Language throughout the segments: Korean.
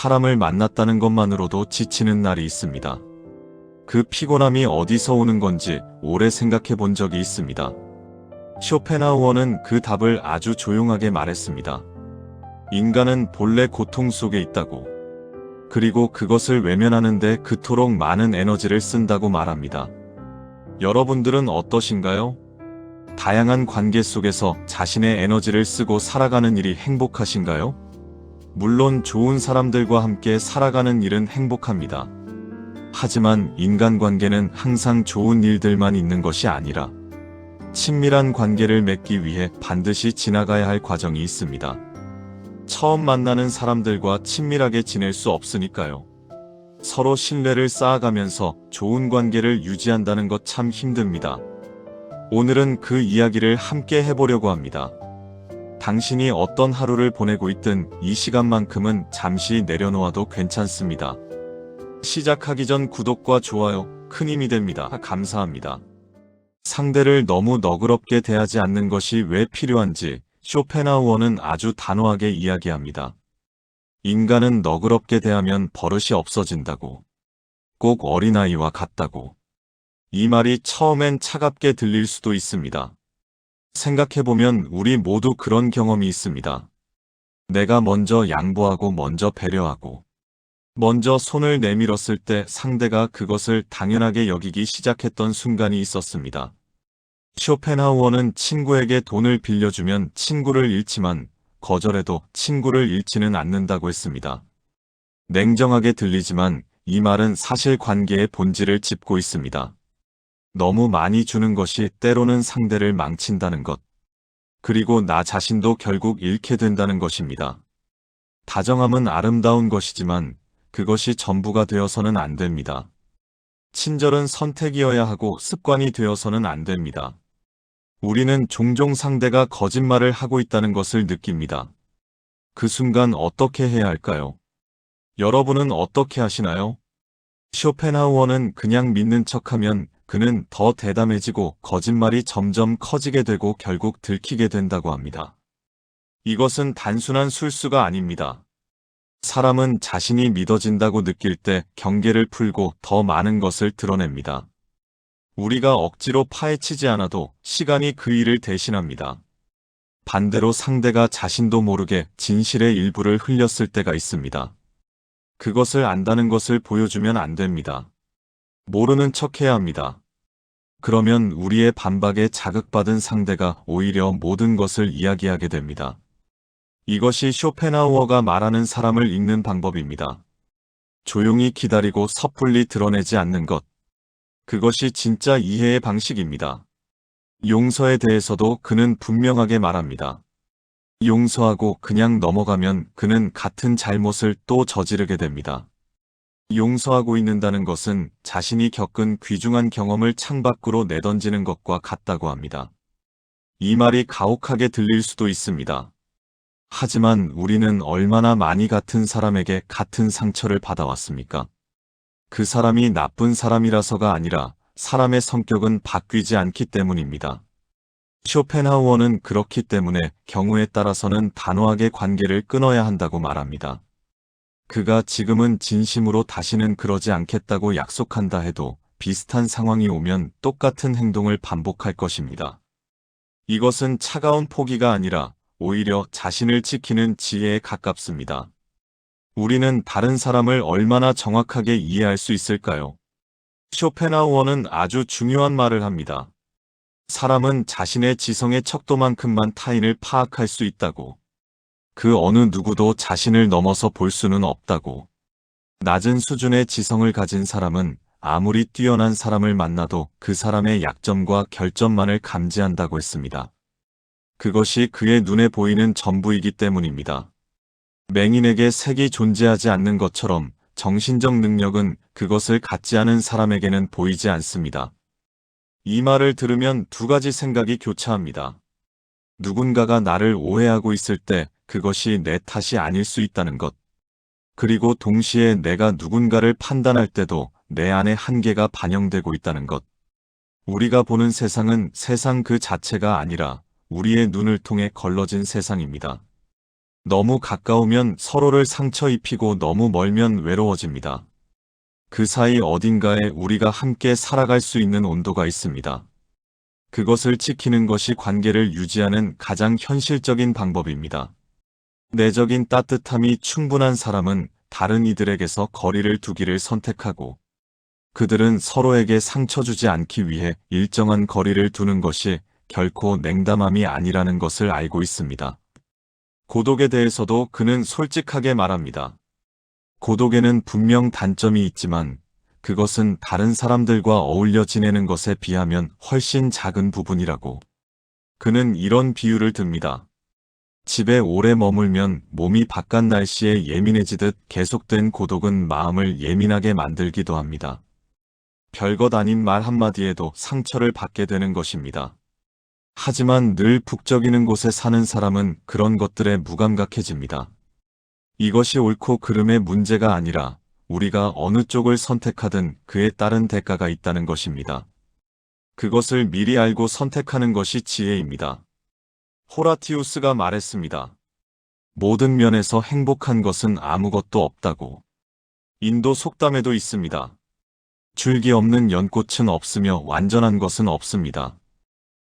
사람을 만났다는 것만으로도 지치는 날이 있습니다. 그 피곤함이 어디서 오는 건지 오래 생각해 본 적이 있습니다. 쇼펜하우어는 그 답을 아주 조용하게 말했습니다. 인간은 본래 고통 속에 있다고. 그리고 그것을 외면하는데 그토록 많은 에너지를 쓴다고 말합니다. 여러분들은 어떠신가요? 다양한 관계 속에서 자신의 에너지를 쓰고 살아가는 일이 행복하신가요? 물론 좋은 사람들과 함께 살아가는 일은 행복합니다. 하지만 인간관계는 항상 좋은 일들만 있는 것이 아니라 친밀한 관계를 맺기 위해 반드시 지나가야 할 과정이 있습니다. 처음 만나는 사람들과 친밀하게 지낼 수 없으니까요. 서로 신뢰를 쌓아가면서 좋은 관계를 유지한다는 것 참 힘듭니다. 오늘은 그 이야기를 함께 해보려고 합니다. 당신이 어떤 하루를 보내고 있든 이 시간만큼은 잠시 내려놓아도 괜찮습니다. 시작하기 전 구독과 좋아요 큰 힘이 됩니다. 감사합니다. 상대를 너무 너그럽게 대하지 않는 것이 왜 필요한지 쇼펜하우어는 아주 단호하게 이야기합니다. 인간은 너그럽게 대하면 버릇이 없어진다고. 꼭 어린아이와 같다고. 이 말이 처음엔 차갑게 들릴 수도 있습니다. 생각해보면 우리 모두 그런 경험이 있습니다. 내가 먼저 양보하고 먼저 배려하고 먼저 손을 내밀었을 때 상대가 그것을 당연하게 여기기 시작했던 순간이 있었습니다. 쇼펜하우어는 친구에게 돈을 빌려주면 친구를 잃지만 거절해도 친구를 잃지는 않는다고 했습니다. 냉정하게 들리지만 이 말은 사실 관계의 본질을 짚고 있습니다. 너무 많이 주는 것이 때로는 상대를 망친다는 것, 그리고 나 자신도 결국 잃게 된다는 것입니다. 다정함은 아름다운 것이지만 그것이 전부가 되어서는 안 됩니다. 친절은 선택이어야 하고 습관이 되어서는 안 됩니다. 우리는 종종 상대가 거짓말을 하고 있다는 것을 느낍니다. 그 순간 어떻게 해야 할까요? 여러분은 어떻게 하시나요? 쇼펜하우어는 그냥 믿는 척하면 그는 더 대담해지고 거짓말이 점점 커지게 되고 결국 들키게 된다고 합니다. 이것은 단순한 술수가 아닙니다. 사람은 자신이 믿어진다고 느낄 때 경계를 풀고 더 많은 것을 드러냅니다. 우리가 억지로 파헤치지 않아도 시간이 그 일을 대신합니다. 반대로 상대가 자신도 모르게 진실의 일부를 흘렸을 때가 있습니다. 그것을 안다는 것을 보여주면 안 됩니다. 모르는 척해야 합니다. 그러면 우리의 반박에 자극받은 상대가 오히려 모든 것을 이야기하게 됩니다. 이것이 쇼펜하우어가 말하는 사람을 읽는 방법입니다. 조용히 기다리고 섣불리 드러내지 않는 것. 그것이 진짜 이해의 방식입니다. 용서에 대해서도 그는 분명하게 말합니다. 용서하고 그냥 넘어가면 그는 같은 잘못을 또 저지르게 됩니다. 용서하고 있는다는 것은 자신이 겪은 귀중한 경험을 창밖으로 내던지는 것과 같다고 합니다. 이 말이 가혹하게 들릴 수도 있습니다. 하지만 우리는 얼마나 많이 같은 사람에게 같은 상처를 받아왔습니까? 그 사람이 나쁜 사람이라서가 아니라 사람의 성격은 바뀌지 않기 때문입니다. 쇼펜하우어는 그렇기 때문에 경우에 따라서는 단호하게 관계를 끊어야 한다고 말합니다. 그가 지금은 진심으로 다시는 그러지 않겠다고 약속한다 해도 비슷한 상황이 오면 똑같은 행동을 반복할 것입니다. 이것은 차가운 포기가 아니라 오히려 자신을 지키는 지혜에 가깝습니다. 우리는 다른 사람을 얼마나 정확하게 이해할 수 있을까요? 쇼펜하우어는 아주 중요한 말을 합니다. 사람은 자신의 지성의 척도만큼만 타인을 파악할 수 있다고. 그 어느 누구도 자신을 넘어서 볼 수는 없다고. 낮은 수준의 지성을 가진 사람은 아무리 뛰어난 사람을 만나도 그 사람의 약점과 결점만을 감지한다고 했습니다. 그것이 그의 눈에 보이는 전부이기 때문입니다. 맹인에게 색이 존재하지 않는 것처럼 정신적 능력은 그것을 갖지 않은 사람에게는 보이지 않습니다. 이 말을 들으면 두 가지 생각이 교차합니다. 누군가가 나를 오해하고 있을 때 그것이 내 탓이 아닐 수 있다는 것. 그리고 동시에 내가 누군가를 판단할 때도 내 안의 한계가 반영되고 있다는 것. 우리가 보는 세상은 세상 그 자체가 아니라 우리의 눈을 통해 걸러진 세상입니다. 너무 가까우면 서로를 상처 입히고 너무 멀면 외로워집니다. 그 사이 어딘가에 우리가 함께 살아갈 수 있는 온도가 있습니다. 그것을 지키는 것이 관계를 유지하는 가장 현실적인 방법입니다. 내적인 따뜻함이 충분한 사람은 다른 이들에게서 거리를 두기를 선택하고, 그들은 서로에게 상처 주지 않기 위해 일정한 거리를 두는 것이 결코 냉담함이 아니라는 것을 알고 있습니다. 고독에 대해서도 그는 솔직하게 말합니다. 고독에는 분명 단점이 있지만 그것은 다른 사람들과 어울려 지내는 것에 비하면 훨씬 작은 부분이라고. 그는 이런 비유를 듭니다. 집에 오래 머물면 몸이 바깥 날씨에 예민해지듯 계속된 고독은 마음을 예민하게 만들기도 합니다. 별것 아닌 말 한마디에도 상처를 받게 되는 것입니다. 하지만 늘 북적이는 곳에 사는 사람은 그런 것들에 무감각해집니다. 이것이 옳고 그름의 문제가 아니라 우리가 어느 쪽을 선택하든 그에 따른 대가가 있다는 것입니다. 그것을 미리 알고 선택하는 것이 지혜입니다. 호라티우스가 말했습니다. 모든 면에서 행복한 것은 아무것도 없다고. 인도 속담에도 있습니다. 줄기 없는 연꽃은 없으며 완전한 것은 없습니다.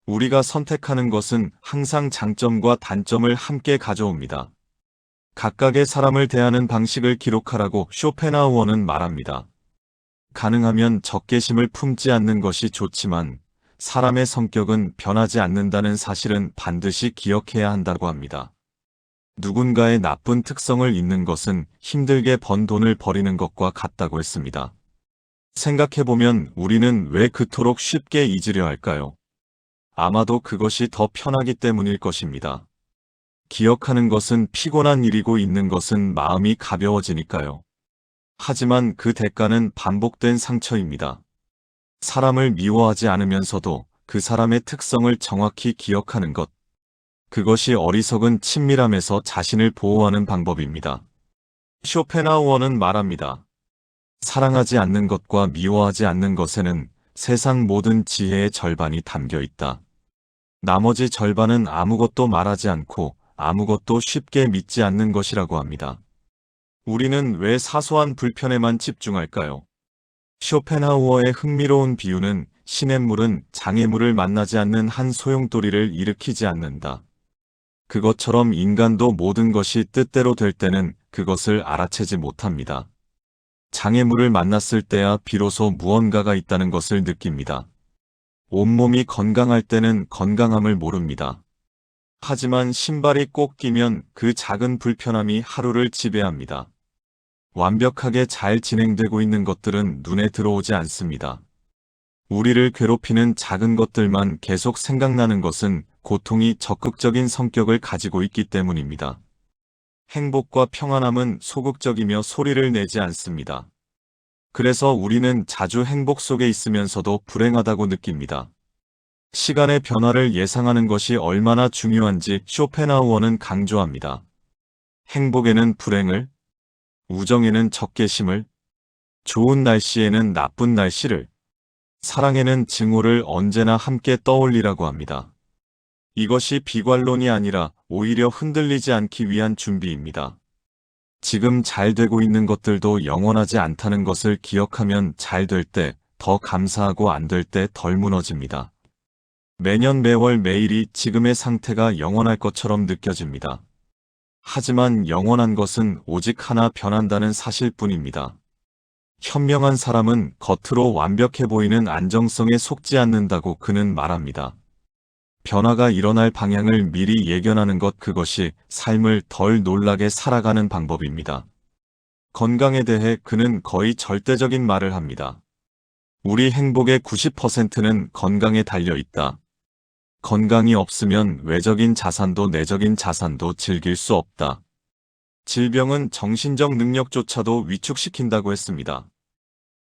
우리가 선택하는 것은 항상 장점과 단점을 함께 가져옵니다. 각각의 사람을 대하는 방식을 기록하라고 쇼펜하우어는 말합니다. 가능하면 적개심을 품지 않는 것이 좋지만 사람의 성격은 변하지 않는다는 사실은 반드시 기억해야 한다고 합니다. 누군가의 나쁜 특성을 잊는 것은 힘들게 번 돈을 버리는 것과 같다고 했습니다. 생각해보면 우리는 왜 그토록 쉽게 잊으려 할까요? 아마도 그것이 더 편하기 때문일 것입니다. 기억하는 것은 피곤한 일이고 잊는 것은 마음이 가벼워지니까요. 하지만 그 대가는 반복된 상처입니다. 사람을 미워하지 않으면서도 그 사람의 특성을 정확히 기억하는 것. 그것이 어리석은 친밀함에서 자신을 보호하는 방법입니다. 쇼펜하우어는 말합니다. 사랑하지 않는 것과 미워하지 않는 것에는 세상 모든 지혜의 절반이 담겨 있다. 나머지 절반은 아무것도 말하지 않고 아무것도 쉽게 믿지 않는 것이라고 합니다. 우리는 왜 사소한 불편에만 집중할까요? 쇼펜하우어의 흥미로운 비유는 시냇물은 장애물을 만나지 않는 한 소용돌이를 일으키지 않는다. 그것처럼 인간도 모든 것이 뜻대로 될 때는 그것을 알아채지 못합니다. 장애물을 만났을 때야 비로소 무언가가 있다는 것을 느낍니다. 온몸이 건강할 때는 건강함을 모릅니다. 하지만 신발이 꼭 끼면 그 작은 불편함이 하루를 지배합니다. 완벽하게 잘 진행되고 있는 것들은 눈에 들어오지 않습니다. 우리를 괴롭히는 작은 것들만 계속 생각나는 것은 고통이 적극적인 성격을 가지고 있기 때문입니다. 행복과 평안함은 소극적이며 소리를 내지 않습니다. 그래서 우리는 자주 행복 속에 있으면서도 불행하다고 느낍니다. 시간의 변화를 예상하는 것이 얼마나 중요한지 쇼펜하우어는 강조합니다. 행복에는 불행을, 우정에는 적개심을, 좋은 날씨에는 나쁜 날씨를, 사랑에는 증오를 언제나 함께 떠올리라고 합니다. 이것이 비관론이 아니라 오히려 흔들리지 않기 위한 준비입니다. 지금 잘 되고 있는 것들도 영원하지 않다는 것을 기억하면 잘 될 때 더 감사하고 안 될 때 덜 무너집니다. 매년 매월 매일이 지금의 상태가 영원할 것처럼 느껴집니다. 하지만 영원한 것은 오직 하나 변한다는 사실뿐입니다. 현명한 사람은 겉으로 완벽해 보이는 안정성에 속지 않는다고 그는 말합니다. 변화가 일어날 방향을 미리 예견하는 것, 그것이 삶을 덜 놀라게 살아가는 방법입니다. 건강에 대해 그는 거의 절대적인 말을 합니다. 우리 행복의 90%는 건강에 달려 있다. 건강이 없으면 외적인 자산도 내적인 자산도 즐길 수 없다. 질병은 정신적 능력조차도 위축시킨다고 했습니다.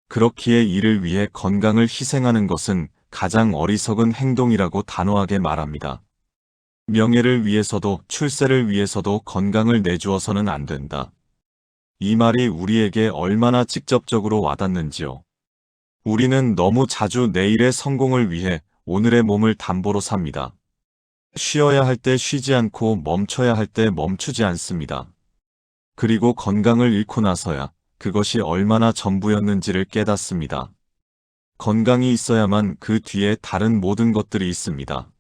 그렇기에 이를 위해 건강을 희생하는 것은 가장 어리석은 행동이라고 단호하게 말합니다. 명예를 위해서도 출세를 위해서도 건강을 내주어서는 안 된다. 이 말이 우리에게 얼마나 직접적으로 와닿는지요. 우리는 너무 자주 내일의 성공을 위해 오늘의 몸을 담보로 삽니다. 쉬어야 할 때 쉬지 않고 멈춰야 할 때 멈추지 않습니다. 그리고 건강을 잃고 나서야 그것이 얼마나 전부였는지를 깨닫습니다. 건강이 있어야만 그 뒤에 다른 모든 것들이 있습니다.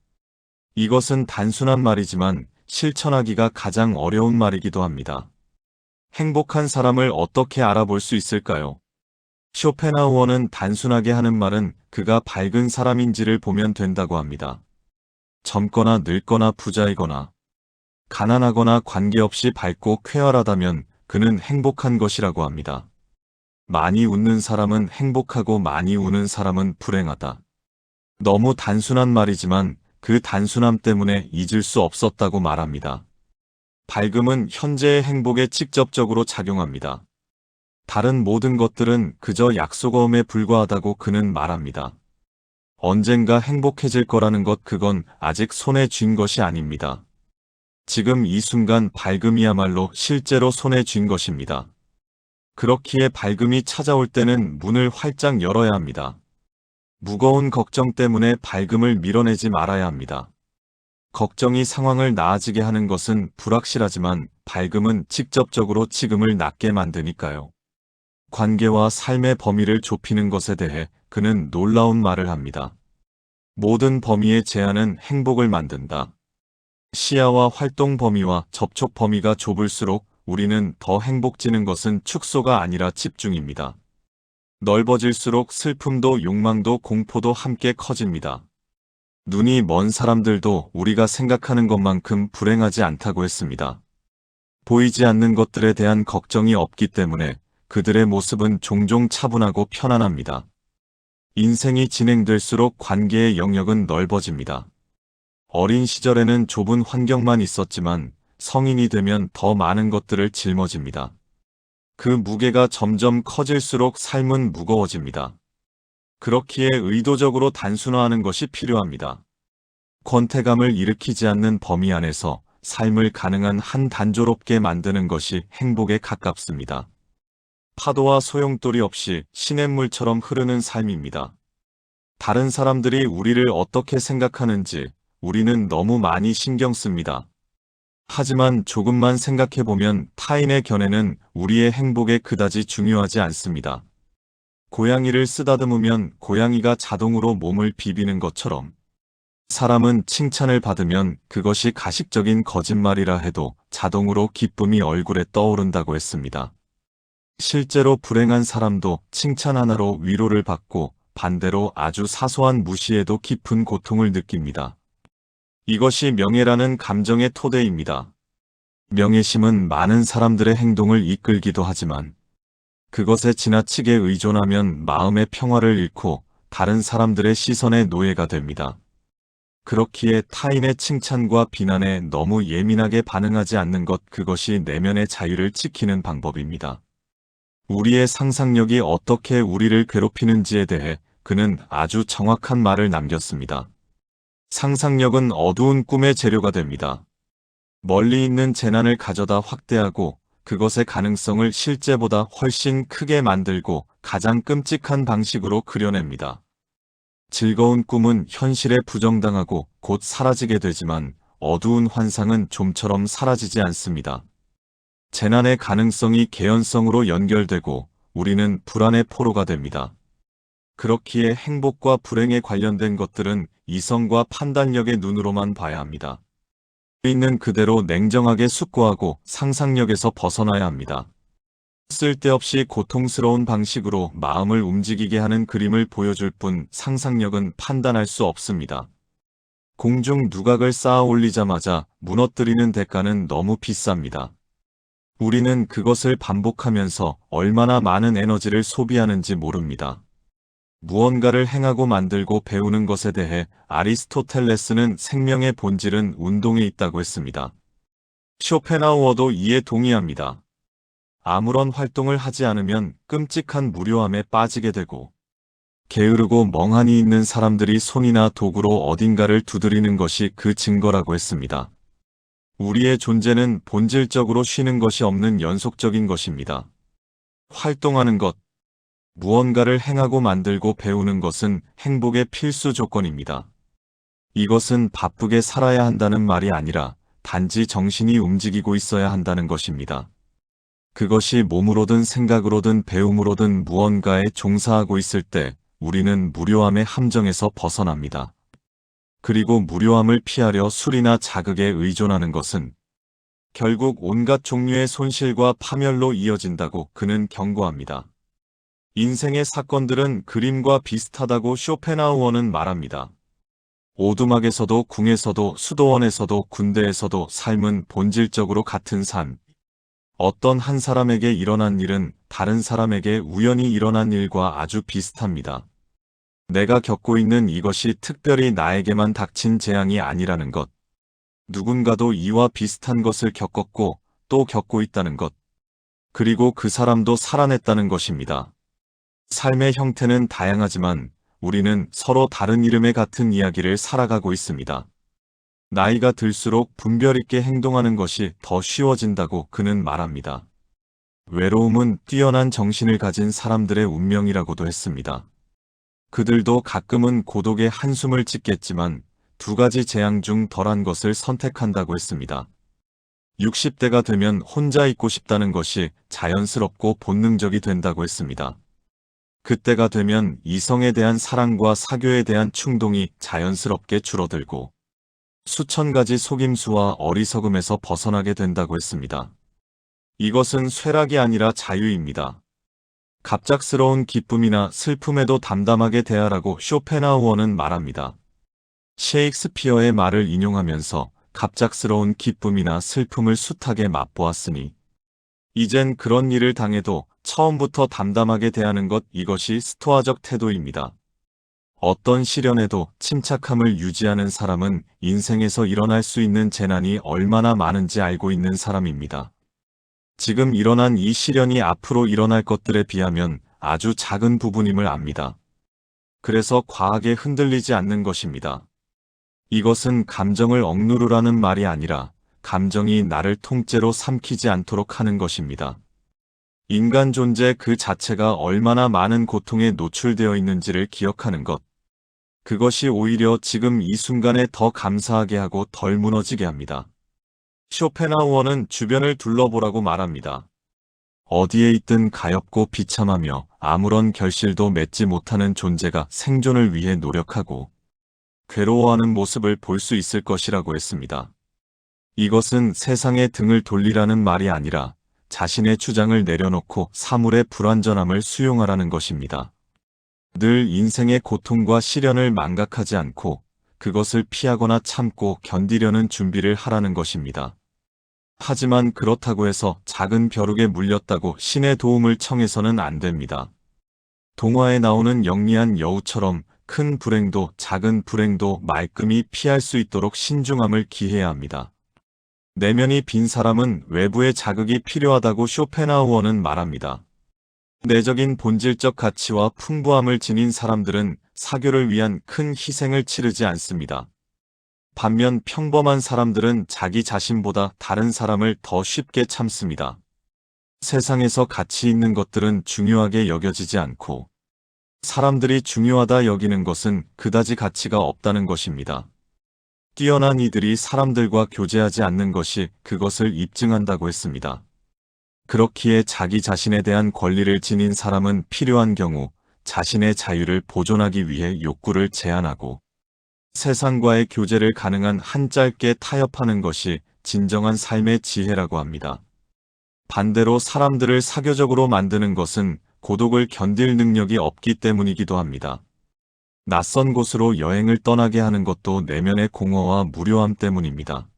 이것은 단순한 말이지만 실천하기가 가장 어려운 말이기도 합니다. 행복한 사람을 어떻게 알아볼 수 있을까요? 쇼펜하우어는 단순하게 하는 말은 그가 밝은 사람인지를 보면 된다고 합니다. 젊거나 늙거나 부자이거나 가난하거나 관계없이 밝고 쾌활하다면 그는 행복한 것이라고 합니다. 많이 웃는 사람은 행복하고 많이 우는 사람은 불행하다. 너무 단순한 말이지만 그 단순함 때문에 잊을 수 없었다고 말합니다. 밝음은 현재의 행복에 직접적으로 작용합니다. 다른 모든 것들은 그저 약속어음에 불과하다고 그는 말합니다. 언젠가 행복해질 거라는 것 그건 아직 손에 쥔 것이 아닙니다. 지금 이 순간 밝음이야말로 실제로 손에 쥔 것입니다. 그렇기에 밝음이 찾아올 때는 문을 활짝 열어야 합니다. 무거운 걱정 때문에 밝음을 밀어내지 말아야 합니다. 걱정이 상황을 나아지게 하는 것은 불확실하지만 밝음은 직접적으로 지금을 낫게 만드니까요. 관계와 삶의 범위를 좁히는 것에 대해 그는 놀라운 말을 합니다. 모든 범위의 제한은 행복을 만든다. 시야와 활동 범위와 접촉 범위가 좁을수록 우리는 더 행복해지는 것은 축소가 아니라 집중입니다. 넓어질수록 슬픔도 욕망도 공포도 함께 커집니다. 눈이 먼 사람들도 우리가 생각하는 것만큼 불행하지 않다고 했습니다. 보이지 않는 것들에 대한 걱정이 없기 때문에 그들의 모습은 종종 차분하고 편안합니다. 인생이 진행될수록 관계의 영역은 넓어집니다. 어린 시절에는 좁은 환경만 있었지만 성인이 되면 더 많은 것들을 짊어집니다. 그 무게가 점점 커질수록 삶은 무거워집니다. 그렇기에 의도적으로 단순화하는 것이 필요합니다. 권태감을 일으키지 않는 범위 안에서 삶을 가능한 한 단조롭게 만드는 것이 행복에 가깝습니다. 파도와 소용돌이 없이 시냇물처럼 흐르는 삶입니다. 다른 사람들이 우리를 어떻게 생각하는지 우리는 너무 많이 신경 씁니다. 하지만 조금만 생각해보면 타인의 견해는 우리의 행복에 그다지 중요하지 않습니다. 고양이를 쓰다듬으면 고양이가 자동으로 몸을 비비는 것처럼 사람은 칭찬을 받으면 그것이 가식적인 거짓말이라 해도 자동으로 기쁨이 얼굴에 떠오른다고 했습니다. 실제로 불행한 사람도 칭찬 하나로 위로를 받고 반대로 아주 사소한 무시에도 깊은 고통을 느낍니다. 이것이 명예라는 감정의 토대입니다. 명예심은 많은 사람들의 행동을 이끌기도 하지만 그것에 지나치게 의존하면 마음의 평화를 잃고 다른 사람들의 시선의 노예가 됩니다. 그렇기에 타인의 칭찬과 비난에 너무 예민하게 반응하지 않는 것 그것이 내면의 자유를 지키는 방법입니다. 우리의 상상력이 어떻게 우리를 괴롭히는지에 대해 그는 아주 정확한 말을 남겼습니다. 상상력은 어두운 꿈의 재료가 됩니다. 멀리 있는 재난을 가져다 확대하고 그것의 가능성을 실제보다 훨씬 크게 만들고 가장 끔찍한 방식으로 그려냅니다. 즐거운 꿈은 현실에 부정당하고 곧 사라지게 되지만 어두운 환상은 좀처럼 사라지지 않습니다. 재난의 가능성이 개연성으로 연결되고 우리는 불안의 포로가 됩니다. 그렇기에 행복과 불행에 관련된 것들은 이성과 판단력의 눈으로만 봐야 합니다. 있는 그대로 냉정하게 숙고하고 상상력에서 벗어나야 합니다. 쓸데없이 고통스러운 방식으로 마음을 움직이게 하는 그림을 보여줄 뿐 상상력은 판단할 수 없습니다. 공중 누각을 쌓아 올리자마자 무너뜨리는 대가는 너무 비쌉니다. 우리는 그것을 반복하면서 얼마나 많은 에너지를 소비하는지 모릅니다. 무언가를 행하고 만들고 배우는 것에 대해 아리스토텔레스는 생명의 본질은 운동에 있다고 했습니다. 쇼펜하우어도 이에 동의합니다. 아무런 활동을 하지 않으면 끔찍한 무료함에 빠지게 되고 게으르고 멍하니 있는 사람들이 손이나 도구로 어딘가를 두드리는 것이 그 증거라고 했습니다. 우리의 존재는 본질적으로 쉬는 것이 없는 연속적인 것입니다. 활동하는 것, 무언가를 행하고 만들고 배우는 것은 행복의 필수 조건입니다. 이것은 바쁘게 살아야 한다는 말이 아니라 단지 정신이 움직이고 있어야 한다는 것입니다. 그것이 몸으로든 생각으로든 배움으로든 무언가에 종사하고 있을 때 우리는 무료함의 함정에서 벗어납니다. 그리고 무료함을 피하려 술이나 자극에 의존하는 것은 결국 온갖 종류의 손실과 파멸로 이어진다고 그는 경고합니다. 인생의 사건들은 그림과 비슷하다고 쇼펜하우어는 말합니다. 오두막에서도 궁에서도 수도원에서도 군대에서도 삶은 본질적으로 같은 삶. 어떤 한 사람에게 일어난 일은 다른 사람에게 우연히 일어난 일과 아주 비슷합니다. 내가 겪고 있는 이것이 특별히 나에게만 닥친 재앙이 아니라는 것. 누군가도 이와 비슷한 것을 겪었고 또 겪고 있다는 것. 그리고 그 사람도 살아냈다는 것입니다. 삶의 형태는 다양하지만 우리는 서로 다른 이름의 같은 이야기를 살아가고 있습니다. 나이가 들수록 분별 있게 행동하는 것이 더 쉬워진다고 그는 말합니다. 외로움은 뛰어난 정신을 가진 사람들의 운명이라고도 했습니다. 그들도 가끔은 고독의 한숨을 짓겠지만 두 가지 재앙 중 덜한 것을 선택한다고 했습니다. 60대가 되면 혼자 있고 싶다는 것이 자연스럽고 본능적이 된다고 했습니다. 그때가 되면 이성에 대한 사랑과 사교에 대한 충동이 자연스럽게 줄어들고 수천 가지 속임수와 어리석음에서 벗어나게 된다고 했습니다. 이것은 쇠락이 아니라 자유입니다. 갑작스러운 기쁨이나 슬픔에도 담담하게 대하라고 쇼펜하우어는 말합니다. 셰익스피어의 말을 인용하면서 갑작스러운 기쁨이나 슬픔을 숱하게 맛보았으니 이젠 그런 일을 당해도 처음부터 담담하게 대하는 것, 이것이 스토아적 태도입니다. 어떤 시련에도 침착함을 유지하는 사람은 인생에서 일어날 수 있는 재난이 얼마나 많은지 알고 있는 사람입니다. 지금 일어난 이 시련이 앞으로 일어날 것들에 비하면 아주 작은 부분임을 압니다. 그래서 과하게 흔들리지 않는 것입니다. 이것은 감정을 억누르라는 말이 아니라 감정이 나를 통째로 삼키지 않도록 하는 것입니다. 인간 존재 그 자체가 얼마나 많은 고통에 노출되어 있는지를 기억하는 것. 그것이 오히려 지금 이 순간에 더 감사하게 하고 덜 무너지게 합니다. 쇼펜하우어는 주변을 둘러보라고 말합니다. 어디에 있든 가엾고 비참하며 아무런 결실도 맺지 못하는 존재가 생존을 위해 노력하고 괴로워하는 모습을 볼 수 있을 것이라고 했습니다. 이것은 세상에 등을 돌리라는 말이 아니라 자신의 주장을 내려놓고 사물의 불완전함을 수용하라는 것입니다. 늘 인생의 고통과 시련을 망각하지 않고 그것을 피하거나 참고 견디려는 준비를 하라는 것입니다. 하지만 그렇다고 해서 작은 벼룩에 물렸다고 신의 도움을 청해서는 안 됩니다. 동화에 나오는 영리한 여우처럼 큰 불행도 작은 불행도 말끔히 피할 수 있도록 신중함을 기해야 합니다. 내면이 빈 사람은 외부의 자극이 필요하다고 쇼펜하우어는 말합니다. 내적인 본질적 가치와 풍부함을 지닌 사람들은 사교를 위한 큰 희생을 치르지 않습니다. 반면 평범한 사람들은 자기 자신보다 다른 사람을 더 쉽게 참습니다. 세상에서 가치 있는 것들은 중요하게 여겨지지 않고 사람들이 중요하다 여기는 것은 그다지 가치가 없다는 것입니다. 뛰어난 이들이 사람들과 교제하지 않는 것이 그것을 입증한다고 했습니다. 그렇기에 자기 자신에 대한 권리를 지닌 사람은 필요한 경우 자신의 자유를 보존하기 위해 욕구를 제한하고 세상과의 교제를 가능한 한 짧게 타협하는 것이 진정한 삶의 지혜라고 합니다. 반대로 사람들을 사교적으로 만드는 것은 고독을 견딜 능력이 없기 때문이기도 합니다. 낯선 곳으로 여행을 떠나게 하는 것도 내면의 공허와 무료함 때문입니다.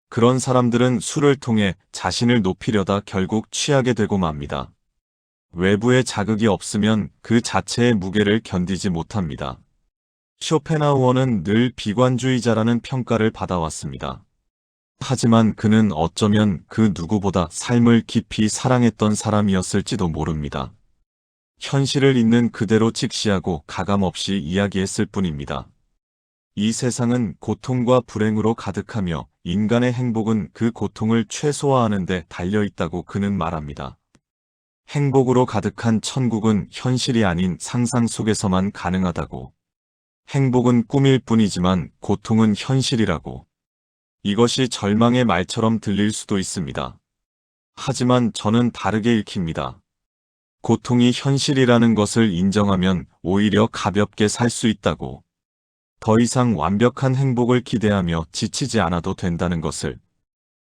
그런 사람들은 술을 통해 자신을 높이려다 결국 취하게 되고 맙니다. 외부의 자극이 없으면 그 자체의 무게를 견디지 못합니다. 쇼펜하우어는 늘 비관주의자라는 평가를 받아왔습니다. 하지만 그는 어쩌면 그 누구보다 삶을 깊이 사랑했던 사람이었을지도 모릅니다. 현실을 있는 그대로 직시하고 가감없이 이야기했을 뿐입니다. 이 세상은 고통과 불행으로 가득하며 인간의 행복은 그 고통을 최소화하는 데 달려있다고 그는 말합니다. 행복으로 가득한 천국은 현실이 아닌 상상 속에서만 가능하다고. 행복은 꿈일 뿐이지만 고통은 현실이라고. 이것이 절망의 말처럼 들릴 수도 있습니다. 하지만 저는 다르게 읽힙니다. 고통이 현실이라는 것을 인정하면 오히려 가볍게 살 수 있다고. 더 이상 완벽한 행복을 기대하며 지치지 않아도 된다는 것을.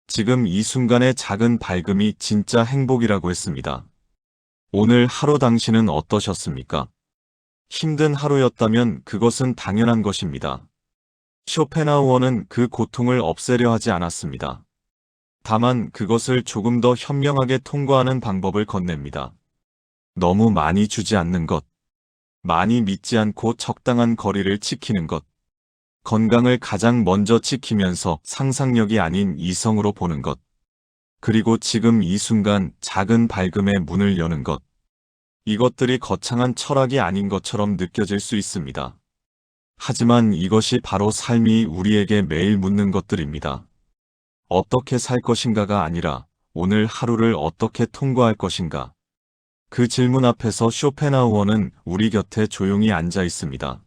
지금 이 순간의 작은 밝음이 진짜 행복이라고 했습니다. 오늘 하루 당신은 어떠셨습니까? 힘든 하루였다면 그것은 당연한 것입니다. 쇼펜하우어는 그 고통을 없애려 하지 않았습니다. 다만 그것을 조금 더 현명하게 통과하는 방법을 건넵니다. 너무 많이 주지 않는 것, 많이 믿지 않고 적당한 거리를 지키는 것, 건강을 가장 먼저 지키면서 상상력이 아닌 이성으로 보는 것, 그리고 지금 이 순간 작은 밝음의 문을 여는 것. 이것들이 거창한 철학이 아닌 것처럼 느껴질 수 있습니다. 하지만 이것이 바로 삶이 우리에게 매일 묻는 것들입니다. 어떻게 살 것인가가 아니라 오늘 하루를 어떻게 통과할 것인가. 그 질문 앞에서 쇼펜하우어는 우리 곁에 조용히 앉아 있습니다.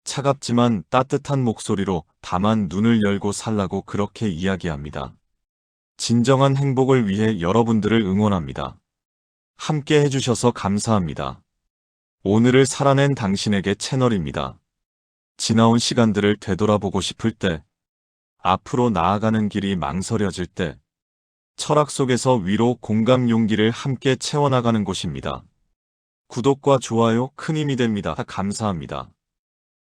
차갑지만 따뜻한 목소리로 다만 눈을 열고 살라고 그렇게 이야기합니다. 진정한 행복을 위해 여러분들을 응원합니다. 함께 해주셔서 감사합니다. 오늘을 살아낸 당신에게 채널입니다. 지나온 시간들을 되돌아보고 싶을 때, 앞으로 나아가는 길이 망설여질 때, 철학 속에서 위로 공감 용기를 함께 채워나가는 곳입니다. 구독과 좋아요 큰 힘이 됩니다. 감사합니다.